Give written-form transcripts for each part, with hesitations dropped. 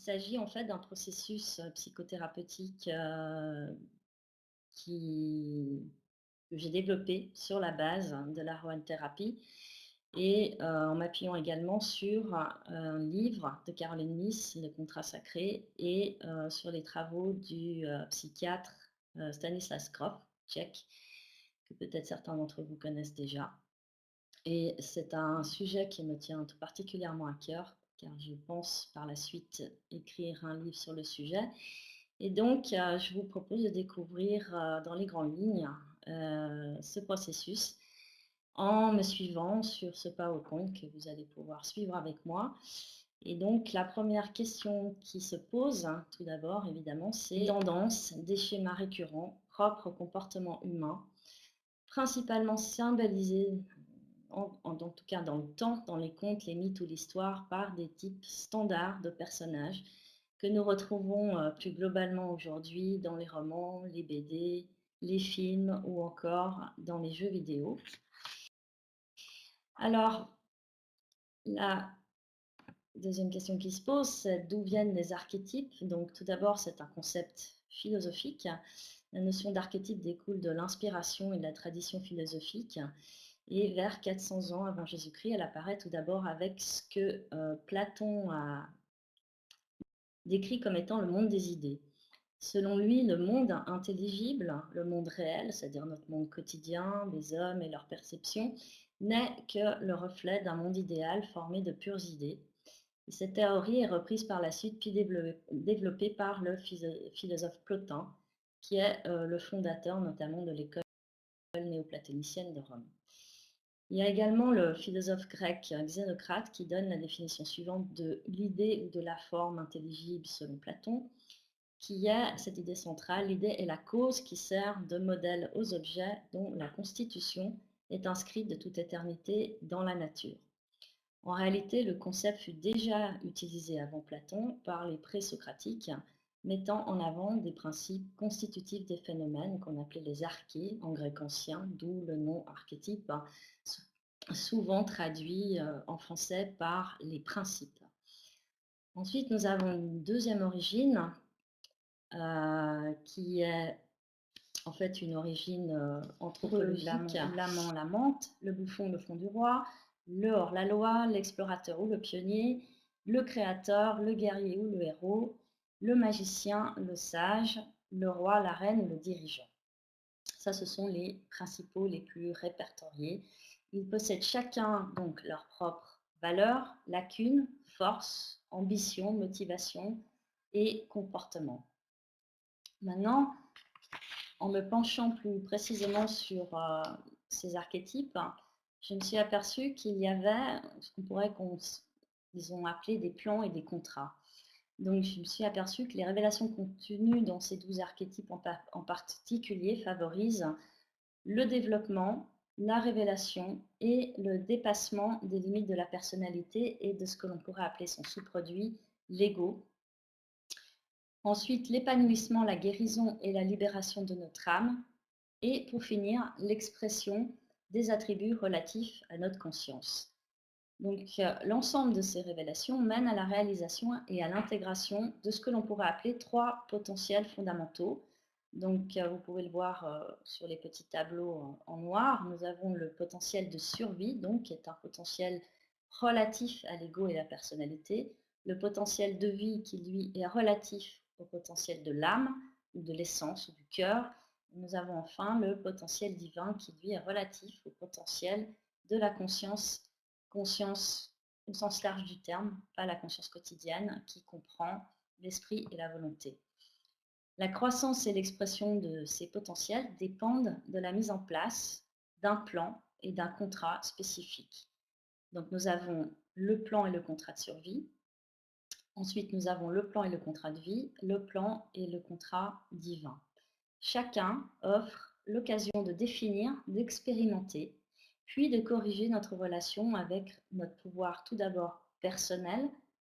s'agit en fait d'un processus psychothérapeutique que j'ai développé sur la base de l'aromathérapie et en m'appuyant également sur un livre de Caroline Myss, Le contrat sacré, et sur les travaux du psychiatre Stanislas Grof, tchèque, que peut-être certains d'entre vous connaissent déjà. Et c'est un sujet qui me tient tout particulièrement à cœur, car je pense par la suite écrire un livre sur le sujet. Et donc, je vous propose de découvrir dans les grandes lignes ce processus en me suivant sur ce PowerPoint que vous allez pouvoir suivre avec moi. Et donc, la première question qui se pose, tout d'abord, évidemment, c'est les tendances, des schémas récurrents propres au comportement humain, principalement symbolisés, en tout cas dans le temps, dans les contes, les mythes ou l'histoire, par des types standards de personnages que nous retrouvons plus globalement aujourd'hui dans les romans, les BD, les films ou encore dans les jeux vidéo. Alors, la deuxième question qui se pose, c'est d'où viennent les archétypes? Donc, tout d'abord, c'est un concept philosophique. La notion d'archétype découle de l'inspiration et de la tradition philosophique. Et vers 400 ans avant Jésus-Christ, elle apparaît tout d'abord avec ce que Platon a décrit comme étant le monde des idées. Selon lui, le monde intelligible, le monde réel, c'est-à-dire notre monde quotidien, des hommes et leurs perceptions, n'est que le reflet d'un monde idéal formé de pures idées. Et cette théorie est reprise par la suite puis développée par le philosophe Plotin, qui est le fondateur notamment de l'école néoplatonicienne de Rome. Il y a également le philosophe grec Xénocrate qui donne la définition suivante de l'idée ou de la forme intelligible selon Platon, qui est cette idée centrale. L'idée est la cause qui sert de modèle aux objets dont la constitution est inscrite de toute éternité dans la nature. En réalité, le concept fut déjà utilisé avant Platon par les présocratiques, mettant en avant des principes constitutifs des phénomènes qu'on appelait les archés en grec ancien, d'où le nom archétype, souvent traduit en français par les principes. Ensuite, nous avons une deuxième origine qui est en fait une origine anthropologique. L'amant, l'amante, le bouffon, le fond du roi, le hors-la-loi, l'explorateur ou le pionnier, le créateur, le guerrier ou le héros, le magicien, le sage, le roi, la reine ou le dirigeant. Ça, ce sont les principaux, les plus répertoriés. Ils possèdent chacun donc leur propre valeur, lacunes, force, ambition, motivation et comportement. Maintenant, en me penchant plus précisément sur ces archétypes, je me suis aperçue qu'il y avait ce qu'on pourrait appeler des plans et des contrats. Donc, je me suis aperçue que les révélations contenues dans ces 12 archétypes en particulier favorisent le développement, la révélation et le dépassement des limites de la personnalité et de ce que l'on pourrait appeler son sous-produit, l'ego. Ensuite, l'épanouissement, la guérison et la libération de notre âme. Et pour finir, l'expression des attributs relatifs à notre conscience. Donc, l'ensemble de ces révélations mène à la réalisation et à l'intégration de ce que l'on pourrait appeler 3 potentiels fondamentaux. Donc, vous pouvez le voir sur les petits tableaux en noir. Nous avons le potentiel de survie, donc, qui est un potentiel relatif à l'ego et la personnalité. Le potentiel de vie, qui, lui, est relatif au potentiel de l'âme, ou de l'essence, ou du cœur. Nous avons enfin le potentiel divin, qui, lui, est relatif au potentiel de la conscience au sens large du terme, pas la conscience quotidienne, qui comprend l'esprit et la volonté. La croissance et l'expression de ces potentiels dépendent de la mise en place d'un plan et d'un contrat spécifique. Donc nous avons le plan et le contrat de survie. Ensuite, nous avons le plan et le contrat de vie, le plan et le contrat divin. Chacun offre l'occasion de définir, d'expérimenter, puis de corriger notre relation avec notre pouvoir tout d'abord personnel,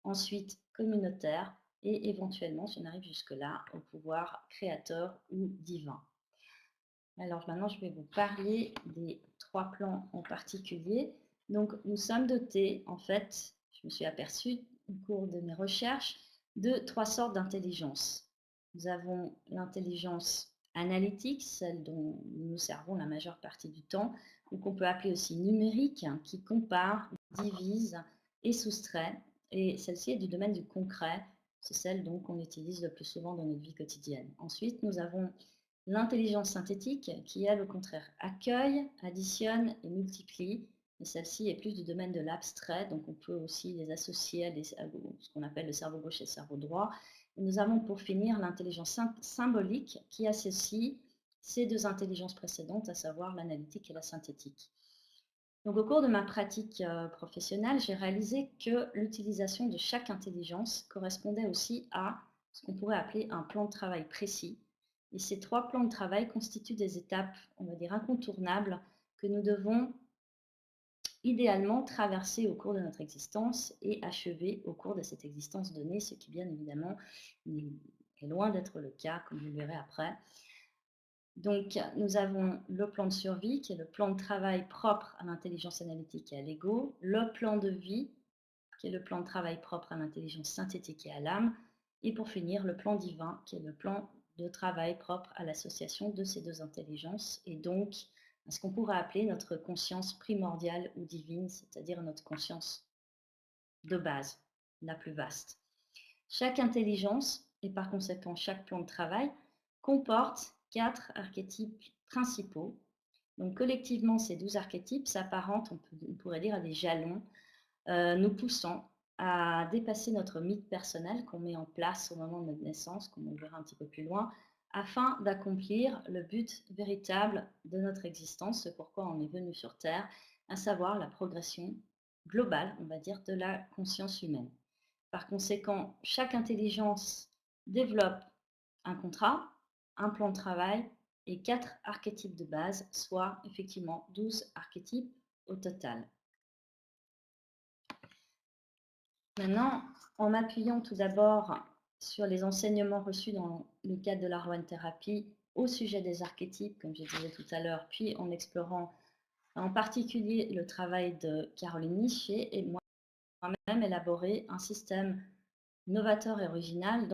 ensuite communautaire et éventuellement, si on arrive jusque-là, au pouvoir créateur ou divin. Alors maintenant, je vais vous parler des 3 plans en particulier. Donc, nous sommes dotés, en fait, je me suis aperçue au cours de mes recherches, de 3 sortes d'intelligence. Nous avons l'intelligence analytique, celle dont nous nous servons la majeure partie du temps, ou qu'on peut appeler aussi numérique, qui compare, divise et soustrait. Et celle-ci est du domaine du concret, c'est celle donc qu'on utilise le plus souvent dans notre vie quotidienne. Ensuite, nous avons l'intelligence synthétique, qui elle, au contraire, accueille, additionne et multiplie. Et celle-ci est plus du domaine de l'abstrait, donc on peut aussi les associer à ce qu'on appelle le cerveau gauche et le cerveau droit. Et nous avons pour finir l'intelligence symbolique, qui associe ces deux intelligences précédentes, à savoir l'analytique et la synthétique. Donc, au cours de ma pratique professionnelle, j'ai réalisé que l'utilisation de chaque intelligence correspondait aussi à ce qu'on pourrait appeler un plan de travail précis. Et ces 3 plans de travail constituent des étapes, on va dire, incontournables que nous devons idéalement traverser au cours de notre existence et achever au cours de cette existence donnée, ce qui bien évidemment est loin d'être le cas, comme vous le verrez après. Donc, nous avons le plan de survie, qui est le plan de travail propre à l'intelligence analytique et à l'ego, le plan de vie, qui est le plan de travail propre à l'intelligence synthétique et à l'âme, et pour finir, le plan divin, qui est le plan de travail propre à l'association de ces deux intelligences, et donc à ce qu'on pourrait appeler notre conscience primordiale ou divine, c'est-à-dire notre conscience de base, la plus vaste. Chaque intelligence, et par conséquent chaque plan de travail, comporte 4 archétypes principaux. Donc collectivement, ces 12 archétypes s'apparentent, on pourrait dire, à des jalons, nous poussant à dépasser notre mythe personnel qu'on met en place au moment de notre naissance, comme on le verra un petit peu plus loin, afin d'accomplir le but véritable de notre existence, ce pourquoi on est venu sur Terre, à savoir la progression globale, on va dire, de la conscience humaine. Par conséquent, chaque intelligence développe un contrat, un plan de travail et 4 archétypes de base, soit effectivement 12 archétypes au total. Maintenant, en m'appuyant tout d'abord sur les enseignements reçus dans le cadre de l'aromathérapie au sujet des archétypes, comme je disais tout à l'heure, puis en explorant en particulier le travail de Caroline Niché et moi-même élaboré un système novateur et original